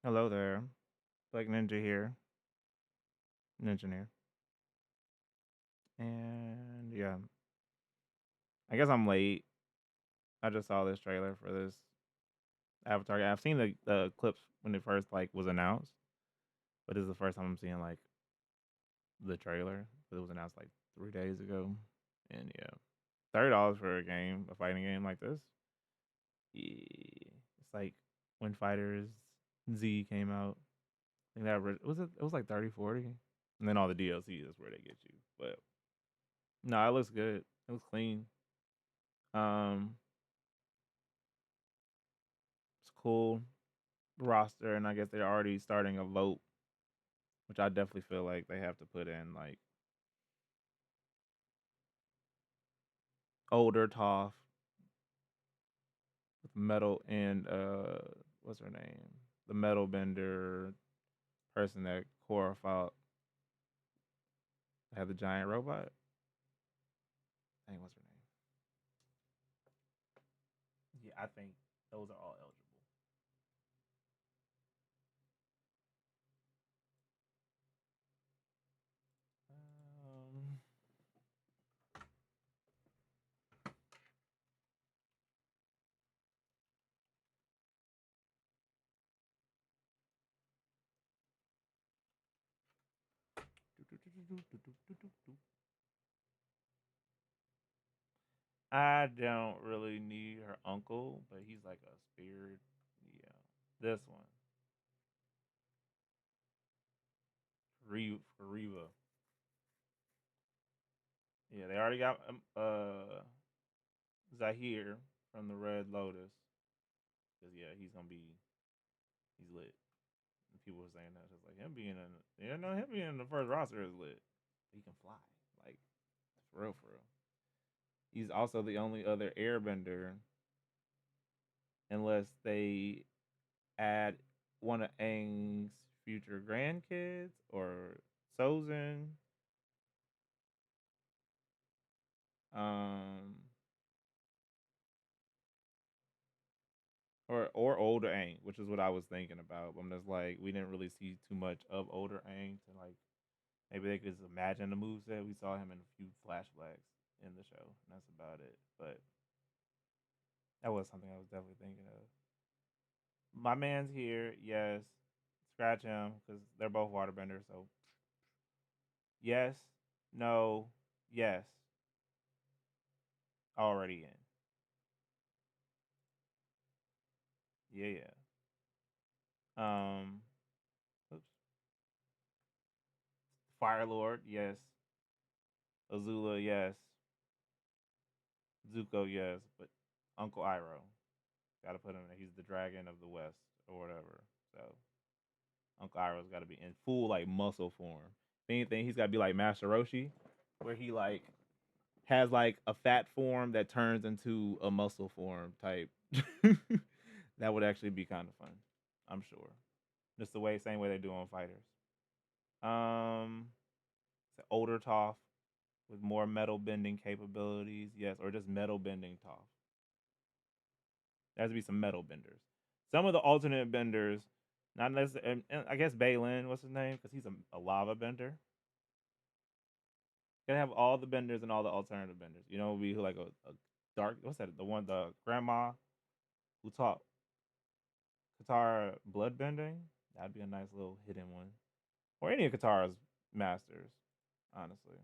Hello there. Black Ninja here. Ninja here. And yeah, I guess I'm late. I just saw this trailer for this Avatar. I've seen the clips when it first like was announced, but this is the first time I'm seeing like the trailer. It was announced like 3 days ago. And yeah, $30 for a game, a fighting game like this. Yeah. It's like when Fighters Z came out. I think that was it. It was like 30, 40, and then all the DLC is where they get you. But no, it looks good. It looks clean. Um, it's cool roster, and I guess they're already starting a vote, which I definitely feel like they have to put in like older Toph with metal and what's her name? The metal bender person that Korra fought had the giant robot. Dang, what's her name? Yeah, I think those are all eligible. Um, I don't really need her uncle, but he's like a spirit. Yeah, this one, Riva. Yeah, they already got Zahir from the Red Lotus. Cause yeah, he's lit. And people were saying that just like him being in, him being in the first roster is lit. He can fly, like for real, for real. He's also the only other Airbender, unless they add one of Aang's future grandkids or Sozin. Um, or older Aang, which is what I was thinking about. I'm just like we didn't really see too much of older Aang to like maybe they could just imagine the moveset. We saw him in a few flashbacks in the show, and that's about it. But that was something I was definitely thinking of. My man's here, yes. Scratch him because they're both waterbenders. So yes, no, yes, already in. Yeah, yeah. Um, oops. Fire Lord, yes. Azula, yes. Zuko, yes. But Uncle Iroh, gotta put him in. He's the dragon of the West or whatever. So Uncle Iroh's got to be in full like muscle form. If anything, he's got to be like Master Roshi, where he like has like a fat form that turns into a muscle form type. That would actually be kind of fun. I'm sure. Just the same way they do on fighters. Um, it's an older Toph with more metal bending capabilities, yes, or just metal bending Toph. There has to be some metal benders. Some of the alternate benders, not necessarily. And I guess Balin, what's his name? Because he's a lava bender. Gonna have all the benders and all the alternative benders. You know, be like a dark. What's that? The one, the grandma who taught Katara blood bending. That'd be a nice little hidden one, or any of Katara's masters, honestly.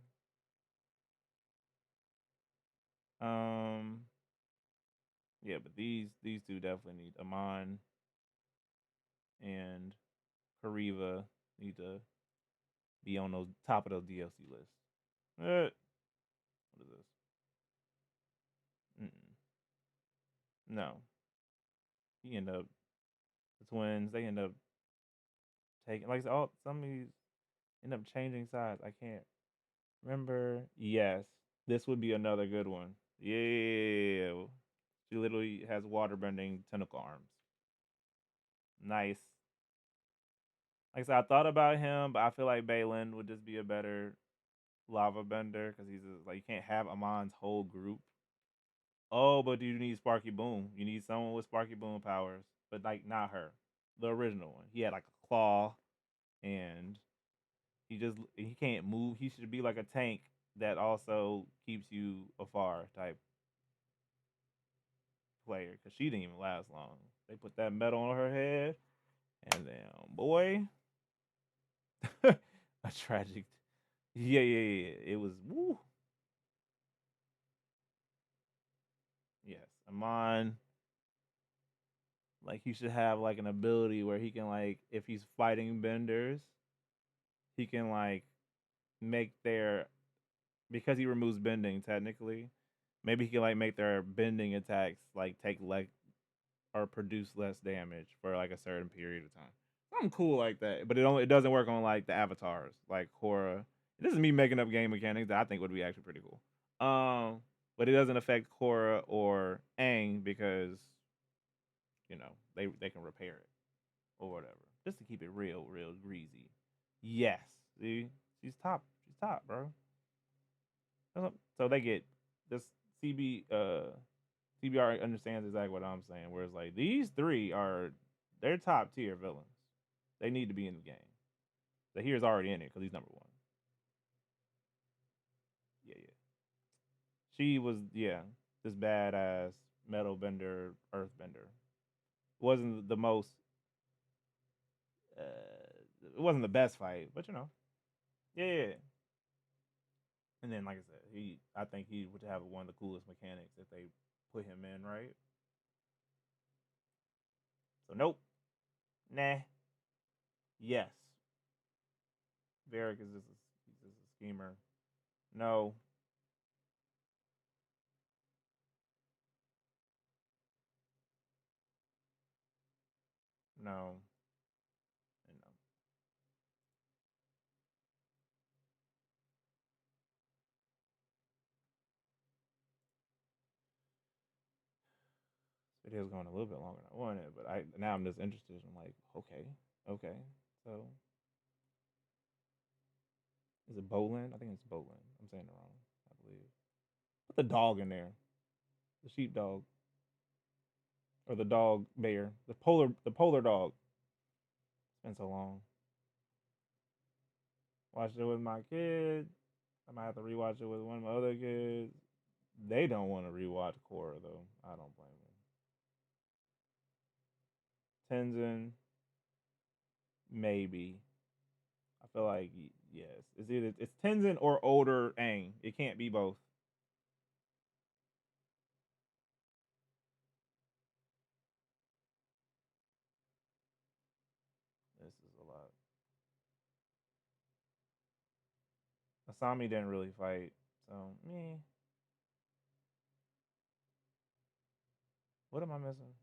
Um, yeah, but these two definitely need Amon and Kariva need to be on those top of those DLC lists. What is this? Mm-mm. No, he end up the twins. They end up taking like all some of these end up changing sides. I can't remember. Yes, this would be another good one. Yeah, she literally has water bending tentacle arms. Nice. Like I said, I thought about him, but I feel like Balin would just be a better lava bender because like you can't have Amon's whole group. Oh, but you need Sparky Boom. You need someone with Sparky Boom powers, but like not her. the original one. He had like a claw, and he can't move. He should be like a tank that also keeps you afar type player because she didn't even last long. They put that metal on her head, and then boy, a tragic. Yeah, yeah, yeah. It was woo. Yes, Amon. Like he should have like an ability where he can like if he's fighting benders, he can like make their because he removes bending technically. Maybe he can like make their bending attacks like take like or produce less damage for like a certain period of time. Something cool like that. But it doesn't work on like the avatars like Korra. This is me making up game mechanics that I think would be actually pretty cool. But it doesn't affect Korra or Aang because they can repair it or whatever. Just to keep it real greasy. Yes. See? She's top, bro. So they get this CBR understands exactly what I'm saying. Whereas like these three are they're top tier villains. They need to be in the game. So here's already in it because he's number one. Yeah, yeah. She was this badass metal bender, earth bender. Wasn't the most it wasn't the best fight, but yeah, yeah, yeah. And then like I said, I think he would have one of the coolest mechanics if they put him in, right? So nope. Nah. Yes. Varric is just a schemer. No. No. And no. This video's going a little bit longer than I wanted, but I'm just interested. I'm like, okay, okay. So is it Bolin? I think it's Bolin. I'm saying it wrong. I believe. Put the dog in there. The sheepdog or the dog bear. The polar dog. It's been so long. Watched it with my kids. I might have to rewatch it with one of my other kids. They don't want to rewatch Korra though. I don't blame them. Tenzin, maybe. I feel like yes. It's Tenzin or older Aang. It can't be both. This is a lot. Asami didn't really fight, so me. What am I missing?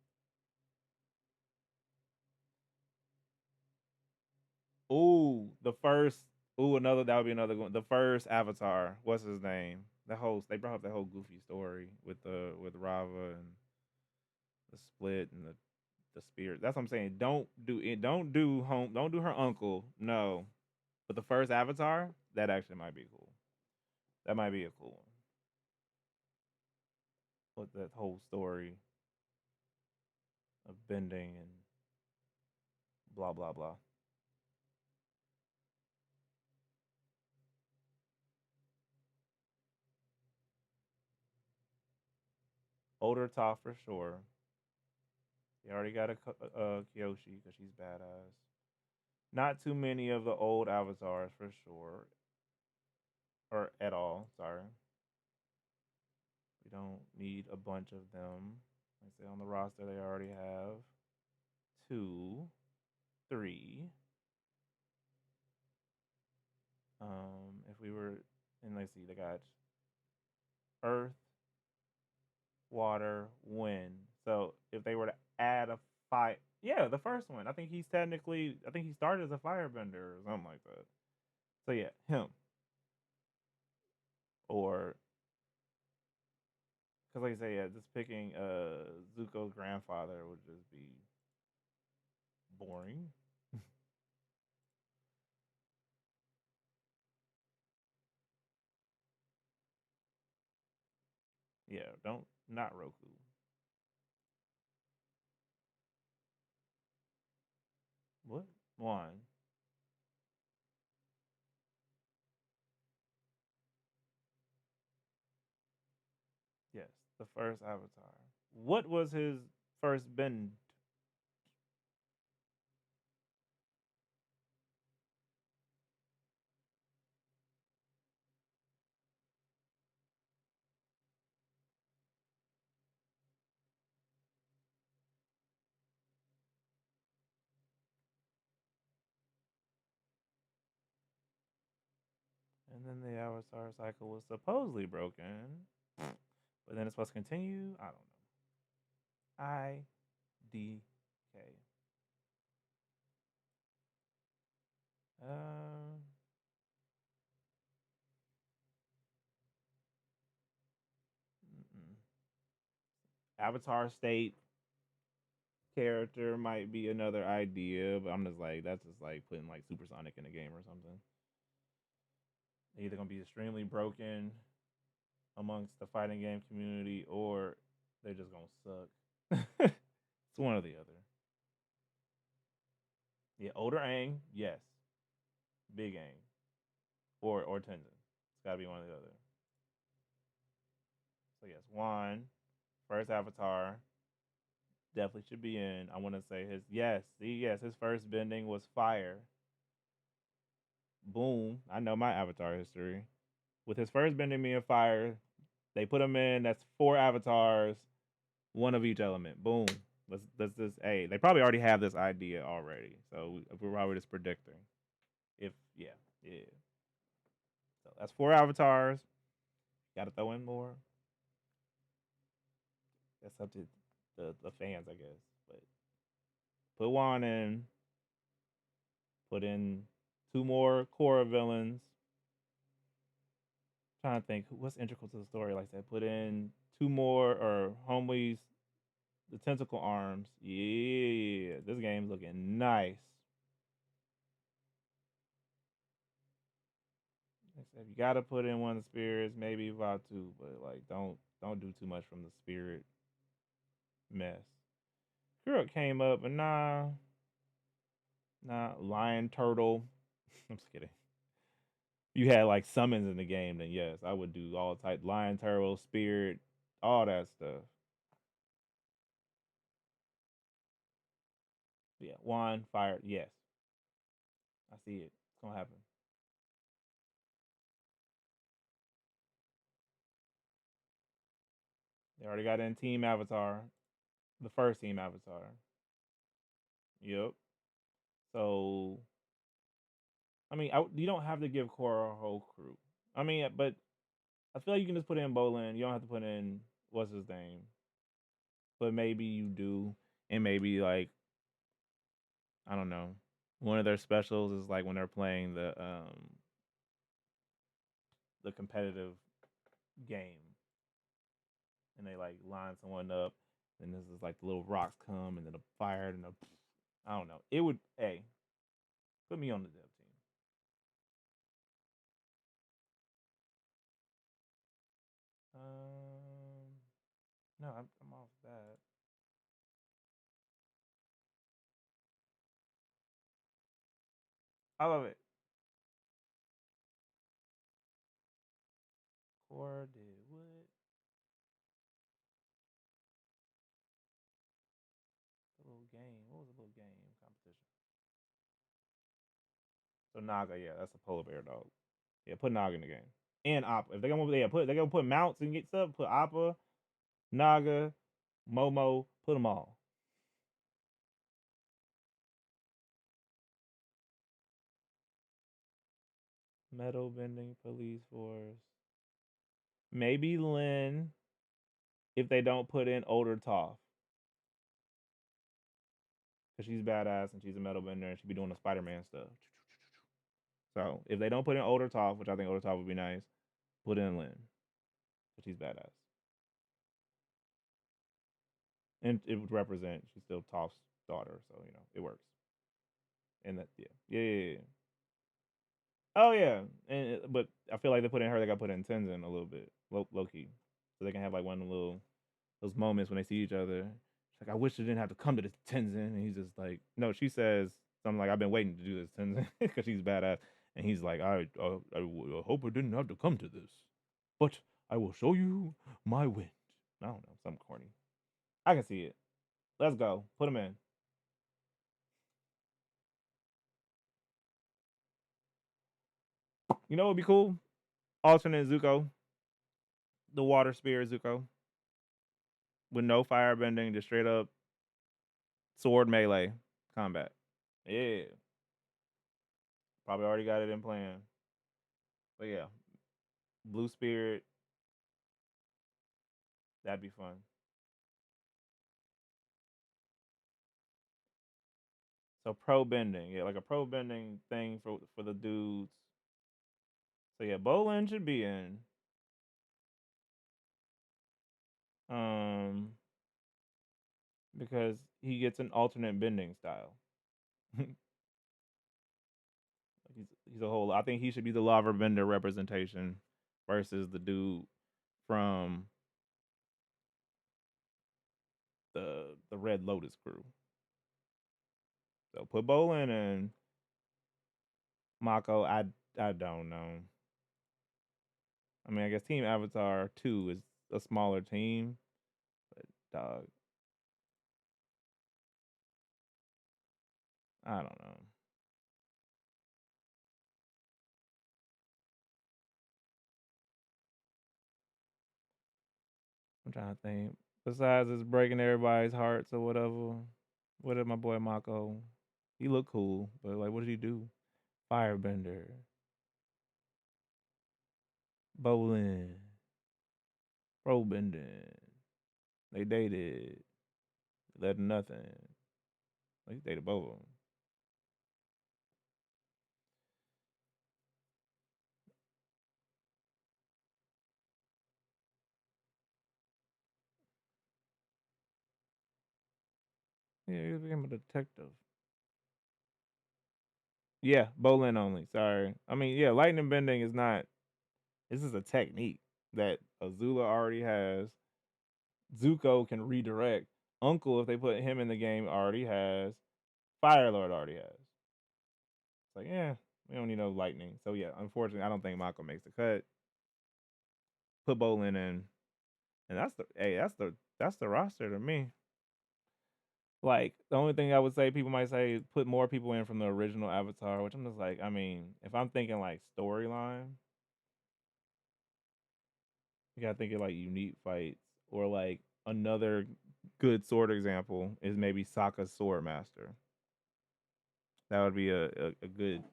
Ooh, the first. Ooh, another that would be another one. The first Avatar. What's his name? The whole they brought up the whole goofy story with Rava and the split and the spirit. That's what I'm saying. Don't do it. Don't do home. Don't do her uncle. No, but the first Avatar that actually might be cool. That might be a cool one. With that whole story of bending and blah blah blah. Older Toph for sure. He already got a Kyoshi because she's badass. Not too many of the old avatars for sure, or at all. Sorry, we don't need a bunch of them. Like I say on the roster, they already have two, three. If we were, and let's see, they got Earth, Water, Wind. So if they were to add a fire, yeah, the first one. I think he's technically, I think he started as a firebender or something like that. So yeah, him or because like I say, yeah, just picking Zuko's grandfather would just be boring. Yeah, don't not Roku. What? One. Yes, the first Avatar. What was his first bend? And then the Avatar cycle was supposedly broken, but then it's supposed to continue. I don't know. IDK. Um, Avatar State character might be another idea, but I'm just like that's just like putting like Supersonic in a game or something. They're either gonna be extremely broken amongst the fighting game community, or they're just gonna suck. It's one or the other. Yeah, older Aang, yes. Big Aang, or Tenzin. It's got to be one or the other. So yes, Juan, first Avatar, definitely should be in. I want to say his yes, see yes, his first bending was fire. Boom, I know my Avatar history. With his first bending being fire, they put him in. That's four avatars, one of each element. Boom. Let's just hey. They probably already have this idea already, so we're probably just predicting. If yeah, yeah. So that's four avatars. Got to throw in more. That's up to the fans, I guess. But put Juan in. Put in two more Korra villains. Trying to think what's integral to the story like that. Put in two more or homies, the tentacle arms. Yeah, this game's looking nice. If you gotta put in one of the spirits, maybe about two, but like don't do too much from the spirit mess. Girl came up, but nah, lion turtle. I'm just kidding. You had like summons in the game, then yes, I would do all type lion turtle, spirit, all that stuff. Yeah, one fire, yes, I see it. It's gonna happen. They already got in Team Avatar, the first Team Avatar. Yep. So I mean, you don't have to give Korra a whole crew. I mean, but I feel like you can just put in Bolin. You don't have to put in what's his name, but maybe you do, and maybe like I don't know. One of their specials is like when they're playing the competitive game, and they like line someone up, and this is like the little rocks come, and then the fire, and the I don't know. It would hey put me on the dev team. No, I'm off that. I love it. Core did what? The little game. What was the little game competition? So Naga, yeah, that's a polar bear dog. Yeah, put Naga in the game. And Appa. If they're gonna put mounts and get stuff, put Appa, Naga, Momo, put them all. Metal bending police force. Maybe Lynn if they don't put in older Toph. Because she's badass and she's a metal bender and she be doing the Spider Man stuff. So if they don't put in older Toph, which I think older Toph would be nice, put in Lynn. Because she's badass. And it would represent she's still Toph's daughter, so you know, it works. And that yeah. Oh yeah, and but I feel like they put in her. They got put in Tenzin a little bit, low key, so they can have like one of the little those moments when they see each other. She's like, I wish it didn't have to come to this Tenzin, and he's just like, no. She says So I'm like, I've been waiting to do this because she's badass. And he's like, I hope it didn't have to come to this, but I will show you my wind. I don't know, something corny. I can see it. Let's go. Put him in. You know what would be cool? Alternate Zuko, the water spirit Zuko, with no fire bending, just straight up sword melee combat. Yeah, probably already got it in plan. But yeah, blue spirit, that'd be fun. So pro bending, yeah, like a pro bending thing for the dudes. So yeah, Bolin should be in. Um, because he gets an alternate bending style. he's a whole. I think he should be the lava bender representation versus the dude from the Red Lotus crew. So put Bolin and Mako. I don't know. I mean, I guess Team Avatar 2 is a smaller team, but dog, I don't know. I'm trying to think. Besides just breaking everybody's hearts or whatever, what did my boy Mako? He looked cool, but like, what did he do? Firebender, bowling, pro bending. They dated, led to nothing. Like, he dated both of them. Yeah, he became a detective. Yeah, bowling only. Sorry. I mean, yeah, lightning bending is not. This is a technique that Azula already has. Zuko can redirect. Uncle, if they put him in the game, already has. Fire Lord already has. It's like, yeah, we don't need no lightning. So yeah, unfortunately, I don't think Mako makes the cut. Put Bolin in, and that's the roster to me. Like the only thing I would say, people might say, put more people in from the original Avatar, which I'm just like, I mean, if I'm thinking like storyline, you gotta think of like unique fights or like another good sword example is maybe Sokka's Sword Master. That would be a good,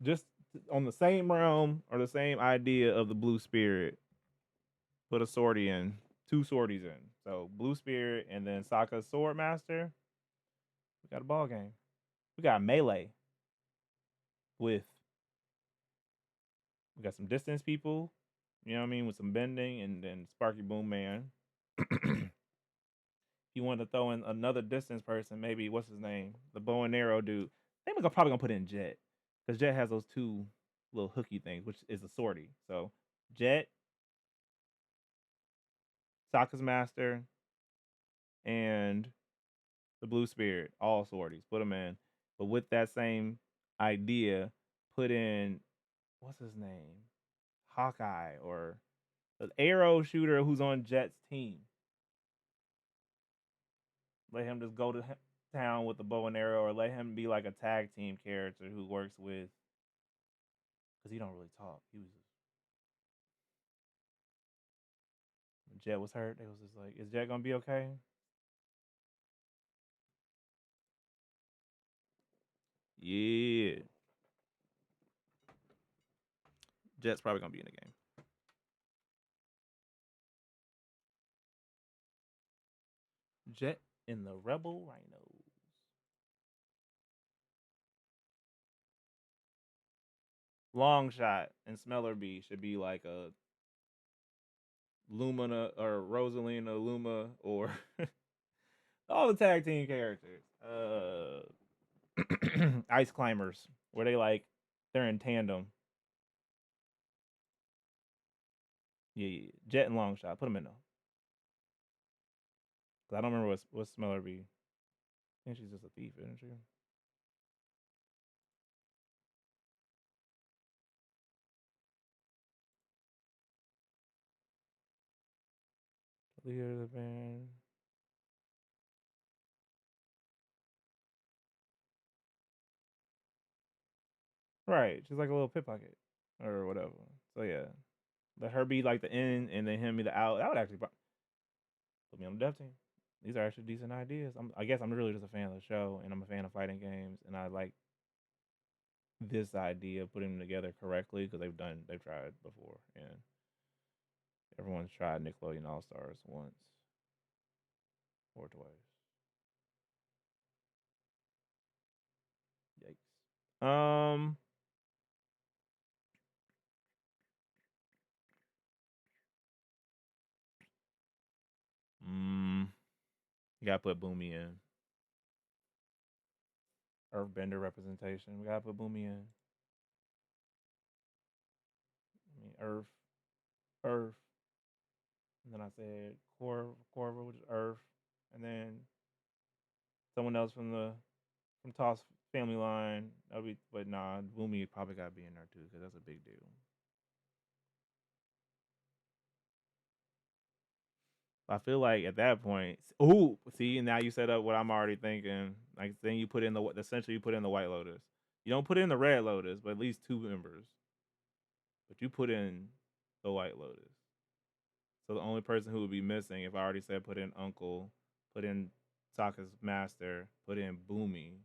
just on the same realm or the same idea of the Blue Spirit. Put a swordie in, two swordies in. So Blue Spirit and then Sokka's Sword Master. We got a ball game. We got melee with, we got some distance people. You know what I mean, with some bending, and then Sparky Boom Man. If you want to throw in another distance person, maybe what's his name, the bow and arrow dude. I think we're probably gonna put in Jet because Jet has those two little hooky things, which is a swordie. So Jet, Sokka's Master, and the Blue Spirit, all swordies. Put them in, but with that same idea, put in, what's his name, Hawkeye, or the arrow shooter who's on Jet's team. Let him just go to town with the bow and arrow, or let him be like a tag team character who works with, because he don't really talk. He was just, when Jet was hurt, it was just like, is Jet gonna be okay? Yeah, Jet's probably gonna be in the game. Jet in the Rebel Rhinos. Long shot and Smeller B should be like a Lumina or Rosalina Luma or all the tag team characters. Ice climbers, where they like, they're in tandem. Yeah, yeah. Jet and long shot. Put them in though. 'Cause I don't remember what Smeller be. I think she's just a thief, isn't she? Leader of the band. Right, she's like a little pickpocket or whatever. So yeah, let her be like the in, and then him be the out. That would actually put me on the dev team. These are actually decent ideas. I guess I'm really just a fan of the show, and I'm a fan of fighting games, and I like this idea of putting them together correctly because they've tried before, and everyone's tried Nickelodeon All Stars once or twice. Yikes. Mm, you gotta put Boomy in. Earthbender representation. We gotta put Boomy in. I mean, Earth, and then I said Corva, which is Earth, and then someone else from Toss family line. That'll be, but nah, Boomy probably gotta be in there too because that's a big deal. I feel like at that point, ooh, see, now you set up what I'm already thinking. Like then you put in essentially you put in the White Lotus. You don't put in the Red Lotus, but at least two members. But you put in the White Lotus. So the only person who would be missing, if I already said put in Uncle, put in Sokka's master, put in Boomy.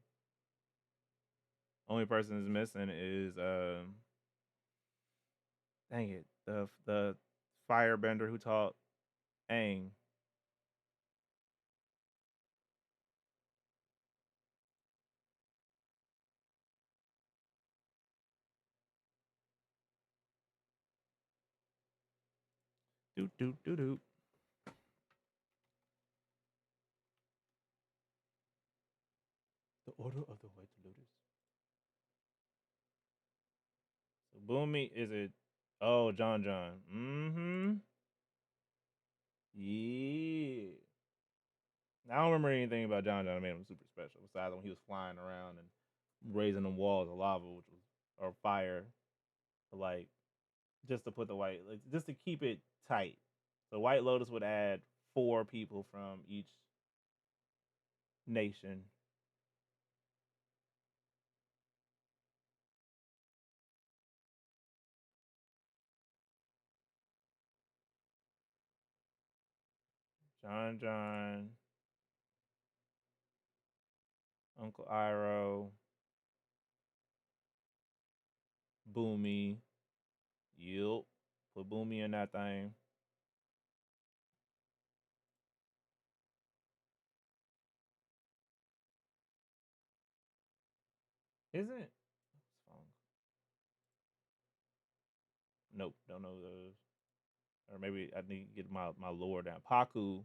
Only person is missing is dang it, the firebender who taught Aang. Doot doot doot doot. The Order of the White Lotus. So Boomy is it? Oh, John John. Mm-hmm. Yeah. I don't remember anything about John John that made him super special, besides when he was flying around and raising them walls of lava, which was or fire, like just to put the white, like just to keep it tight. The White Lotus would add 4 people from each nation. John John, Uncle Iroh, Boomy. Yup. Put Boomy in that thing. Isn't nope, don't know those. Or maybe I need to get my lore down. Paku,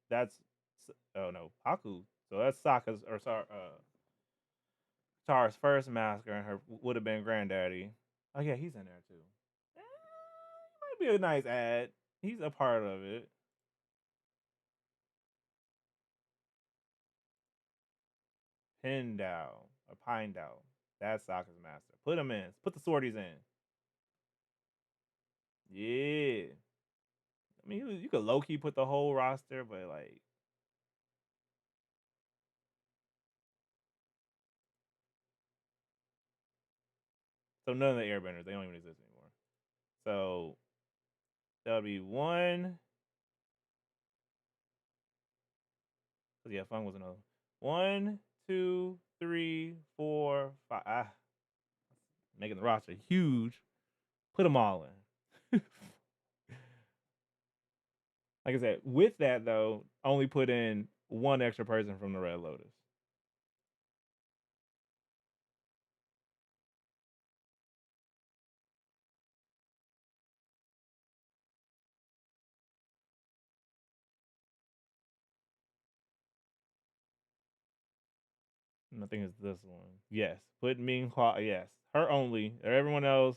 that's oh no, Paku. So that's Sokka's or sorry, Tara's first masker, and her would have been granddaddy. Oh yeah, he's in there too. Might be a nice ad. He's a part of it. Pindow or Pindow. That's Sokka's master. Put him in. Put the sorties in. Yeah. I mean, you could low key put the whole roster, but like, so none of the Airbenders they don't even exist anymore. So that would be one. Yeah, Fung was another. One, two, three, four, five. Making the roster huge. Put them all in. Like I said, with that though, only put in one extra person from the Red Lotus. And I think it's this one. Yes, put Ming Hua. Yes, her only. Everyone else,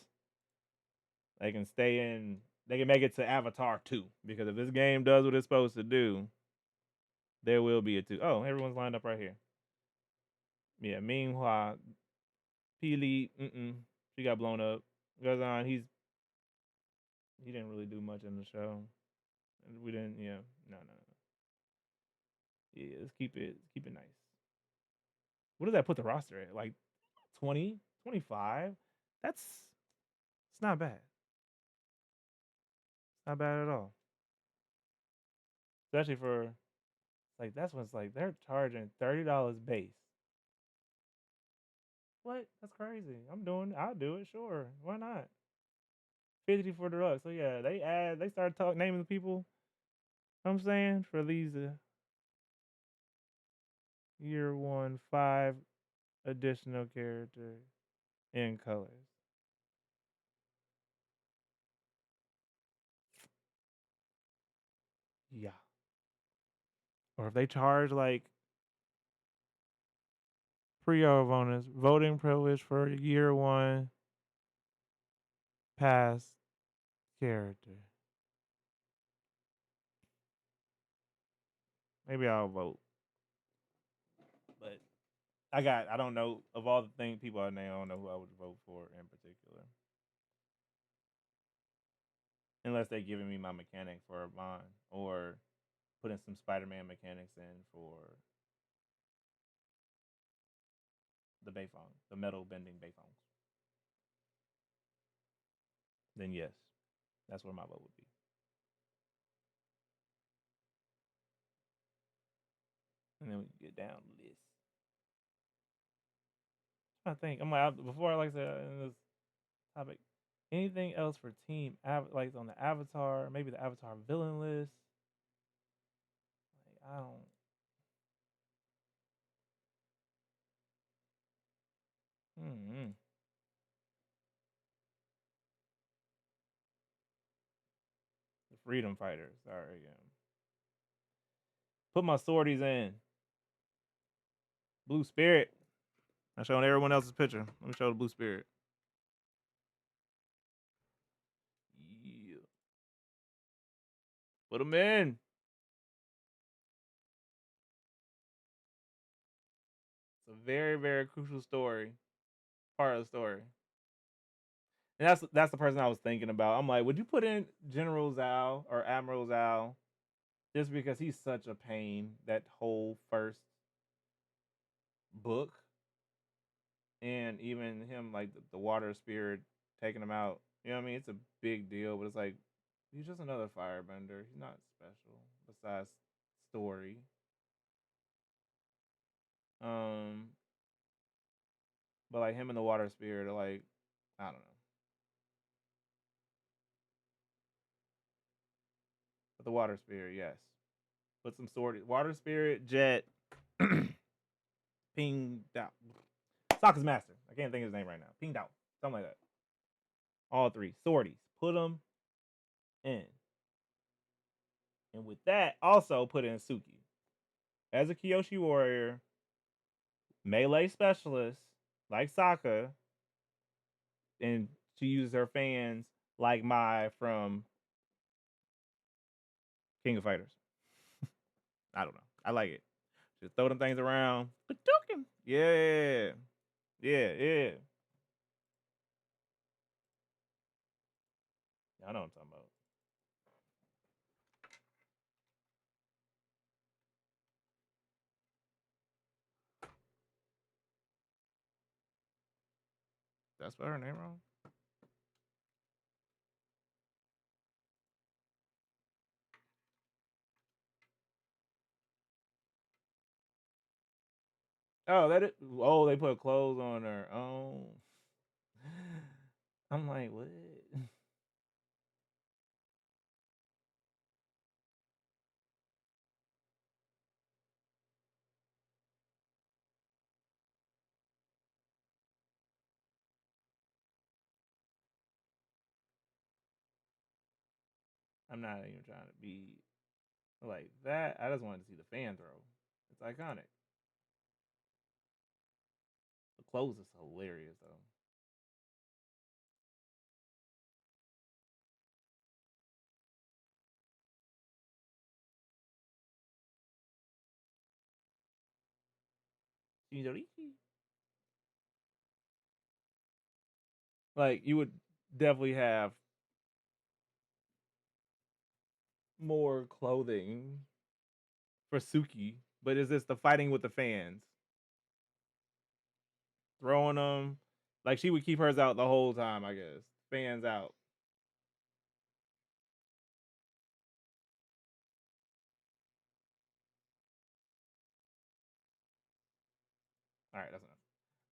they can stay in. They can make it to Avatar 2 because if this game does what it's supposed to do, there will be a 2. Oh, everyone's lined up right here. Yeah, Ming Hua, Peely. She got blown up. Goes on. He didn't really do much in the show. We didn't. Yeah. No. Yeah. Let's keep it nice. What does that put the roster at? Like 20, 25? That's it's not bad. It's not bad at all. Especially for like that's when it's like they're charging $30 base. What? That's crazy. I'll do it. Sure. Why not? 50 for deluxe. So yeah, they started naming the people. I'm saying for these year one 5 additional characters in colors. Yeah. Or if they charge like pre-order bonus, voting privilege for year one pass character. Maybe I'll vote. But I don't know of all the thing people I name, I don't know who I would vote for in particular. Unless they're giving me my mechanic for mine or putting some Spider-Man mechanics in for the Bayfong, the metal bending Bayfongs. Then yes, that's where my vote would be. And then we get down to this. I think I'm like before I like I said in this topic. Anything else for team like on the Avatar? Maybe the Avatar villain list. Like I don't. Mm-hmm. The Freedom Fighters. Sorry again. Put my sorties in. Blue Spirit. I'm showing everyone else's picture. Let me show the Blue Spirit. Yeah. Put them in. It's a very, very crucial story. Part of the story. And that's the person I was thinking about. I'm like, would you put in General Zhao or Admiral Zhao just because he's such a pain that whole first book, and even him like the water spirit taking him out. You know what I mean? It's a big deal, but it's like he's just another firebender. He's not special besides story. Um, but like him and the water spirit are like I don't know. But the water spirit, yes. Put some sword. Water spirit, jet, ping down. Sokka's master. I can't think of his name right now. Ping down. Something like that. All three. Swordies. Put them in. And with that, also put in Suki. As a Kyoshi warrior, melee specialist, like Sokka, and she uses her fans like Mai from King of Fighters. I don't know. I like it. Just throw them things around. Yeah. Yeah. I know what I'm talking about. That's spell her name wrong. Oh, that it. Oh, they put clothes on her. Oh, I'm like, what? I'm not even trying to be like that. I just wanted to see the fan throw. It's iconic. The clothes is hilarious though. Like you would definitely have more clothing for Suki, but is this the fighting with the fans? Throwing them like she would keep hers out the whole time, I guess. Fans out. All right, that's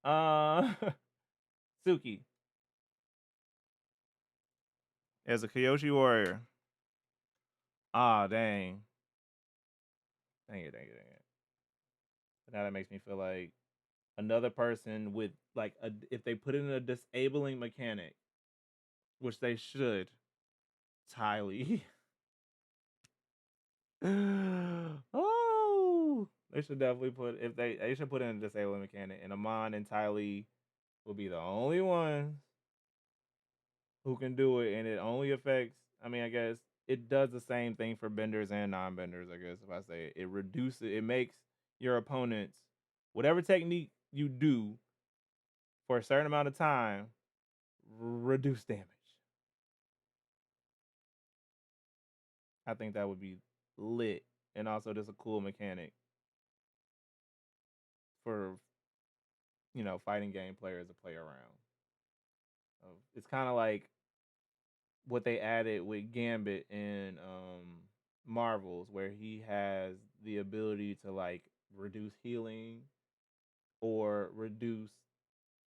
enough. Suki as a Kyoshi warrior. Ah, dang. Dang it, dang it, dang it. But now that makes me feel like another person with like if they put in a disabling mechanic, which they should, Tylee. Oh, they should definitely put if they should put in a disabling mechanic, and Amon and Tylee will be the only ones who can do it, and it only affects. I mean, I guess it does the same thing for benders and non-benders. I guess if I say it, it reduces, it makes your opponents whatever technique you do for a certain amount of time reduce damage. I think that would be lit, and also just a cool mechanic for fighting game players to play around. It's kind of like what they added with Gambit in Marvels, where he has the ability to like reduce healing or reduce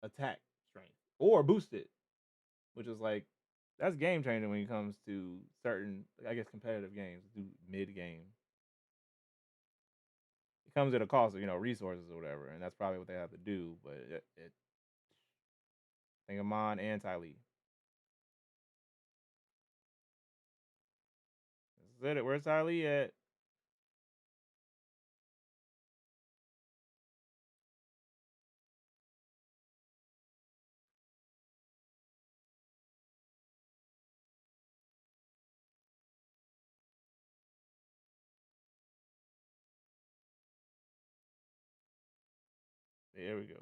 attack strength or boost it, which is like that's game changing when it comes to certain, I guess, competitive games, do mid game. It comes at a cost of resources or whatever, and that's probably what they have to do. But I think Amon and Tylee. Said it. Where's Tylee at? There we go.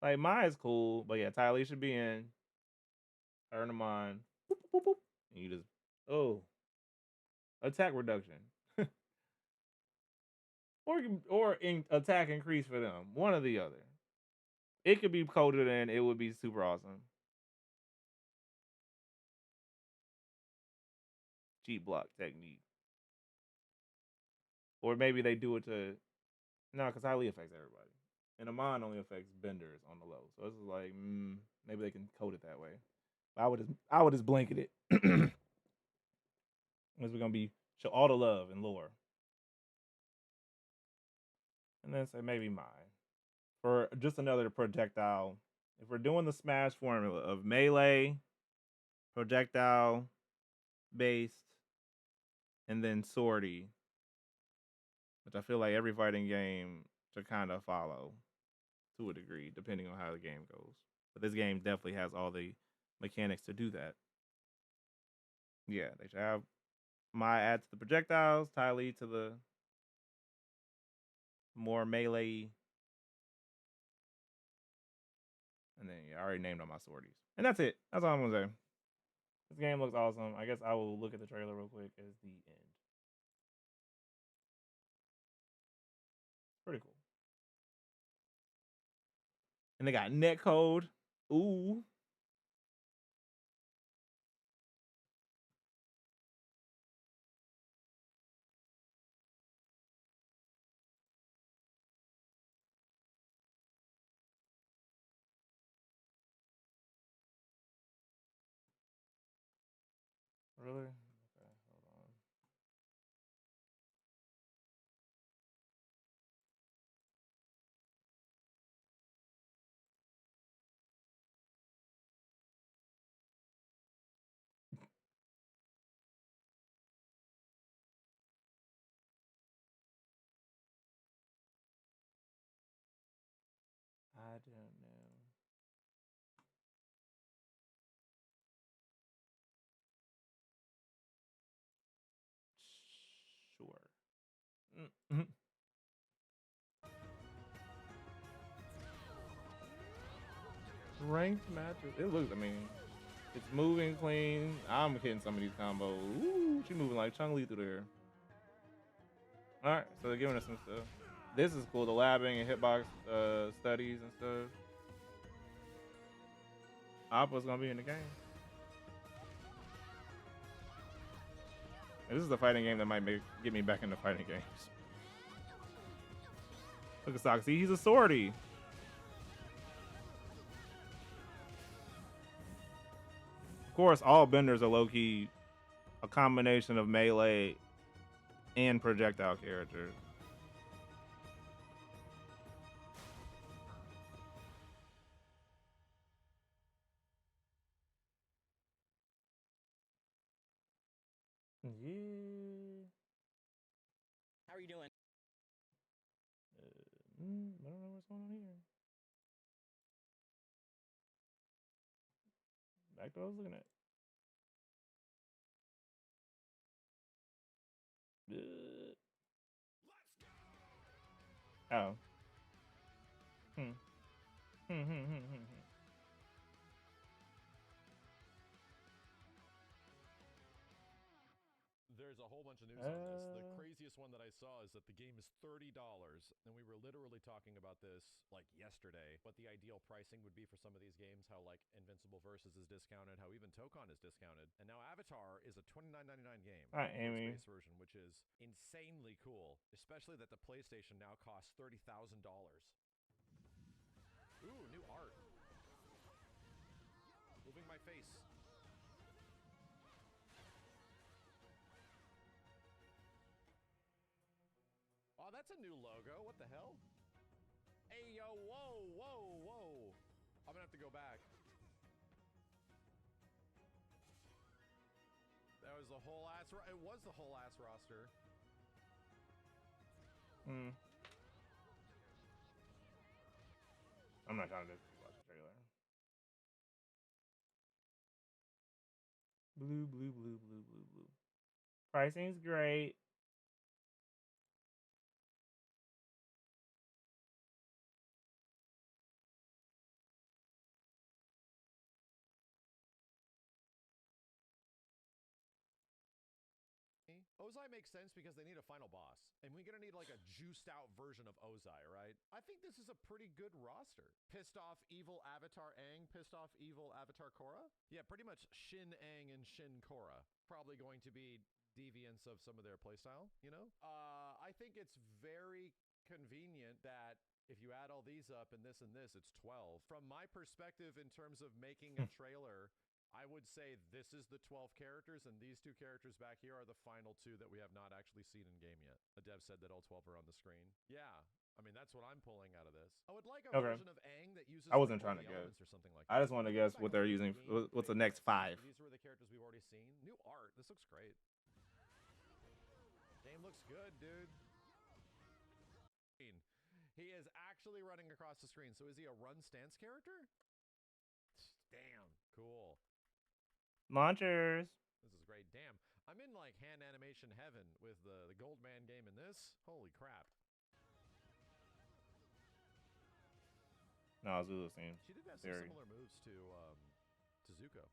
Like mine's cool, but yeah, Tylee should be in. Earn them on. Boop, boop, boop, and you just attack reduction, or in attack increase for them. One or the other. It could be coded in. It would be super awesome. Cheat block technique, or maybe they do it to no, because Tylee affects everybody, and Amon only affects benders on the low. So this is like maybe they can code it that way. I would just blanket it. Because we're gonna be show all the love and lore, and then say maybe mine for just another projectile. If we're doing the Smash formula of melee, projectile based, and then swordy, which I feel like every fighting game should kind of follow to a degree, depending on how the game goes. But this game definitely has all the mechanics to do that. Yeah, they should have my add to the projectiles, Tylee to the more melee, and then yeah, I already named all my swordies. And that's it. That's all I'm gonna say. This game looks awesome. I guess I will look at the trailer real quick as the end. Pretty cool. And they got netcode. Ooh. Really? Okay, hold on. I don't know. Sure. Mm-hmm. Ranked matches. It looks. I mean, it's moving clean. I'm hitting some of these combos. Ooh. Ooh, she moving like Chung Li through there. All right, so they're giving us some stuff. This is cool. The labbing and hitbox studies and stuff. Appa's gonna be in the game. This is a fighting game that might get me back into fighting games. Look at Sokka. See, he's a swordie. Of course, all benders are low-key a combination of melee and projectile characters. Yeah. How are you doing? I don't know what's going on here. Back to what I was looking at. Oh. There's a whole bunch of news on this. The craziest one that I saw is that the game is $30, and we were literally talking about this like yesterday. What the ideal pricing would be for some of these games, how like Invincible Versus is discounted, how even Tokon is discounted, and now Avatar is a $29.99 game. Hi, Amy. Space version, which is insanely cool, especially that the PlayStation now costs $30,000. Ooh, new art. Moving my face. Oh, that's a new logo. What the hell? Hey, yo, whoa, whoa, whoa. I'm gonna have to go back. That was the whole ass. It was the whole ass roster. I'm not trying to watch the trailer. Blue. Pricing's great. Ozai makes sense because they need a final boss. And we're going to need like a juiced out version of Ozai, right? I think this is a pretty good roster. Pissed off evil Avatar Aang, pissed off evil Avatar Korra? Yeah, pretty much Shin Aang and Shin Korra. Probably going to be deviants of some of their playstyle, you know? I think it's very convenient that if you add all these up and this, it's 12. From my perspective, in terms of making a trailer, I would say this is the 12 characters, and these two characters back here are the final two that we have not actually seen in game yet. The dev said that all 12 are on the screen. Yeah, I mean, that's what I'm pulling out of this. I would like a version of Aang that uses I wasn't like, trying to guess. or something like that. I just want to guess what they're using. What's the next 5? These were the characters we've already seen. New art. This looks great. Game looks good, dude. He is actually running across the screen. So is he a run stance character? Damn, cool. Launchers. This is great. Damn, I'm in like hand animation heaven with the Goldman game in this. Holy crap. No, Zulu seems. She did have some similar moves to Zuko.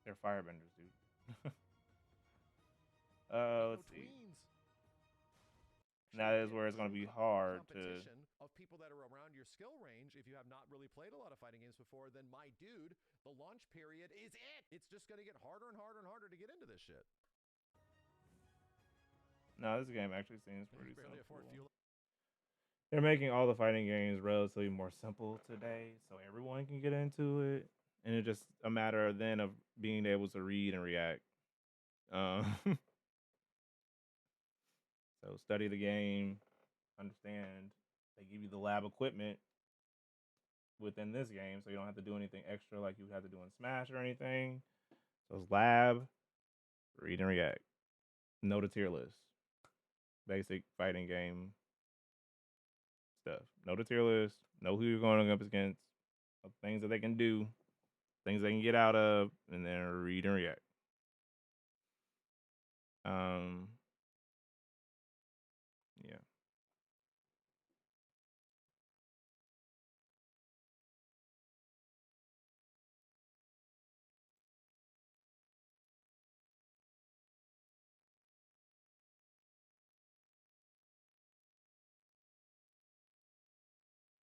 They're firebenders, dude. Let's see. That is where it's going to be hard to. Of people that are around your skill range, if you have not really played a lot of fighting games before, then my dude, the launch period is it. It's just going to get harder and harder and harder to get into this shit. No, this game actually seems pretty simple. They're making all the fighting games relatively more simple today, so everyone can get into it, and it's just a matter then of being able to read and react. So study the game, understand. They give you the lab equipment within this game, so you don't have to do anything extra like you would have to do in Smash or anything. So it's lab, read and react. Know the tier list. Basic fighting game stuff. Know the tier list. Know who you're going up against. Things that they can do. Things they can get out of. And then read and react. Yeah.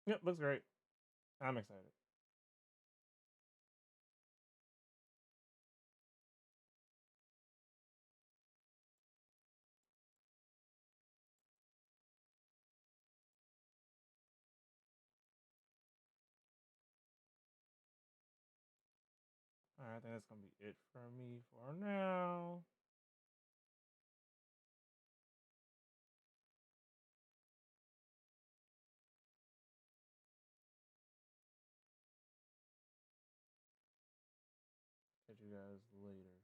Yep, looks great. I'm excited. All right, I think that's gonna be it for me for now. Catch you guys later.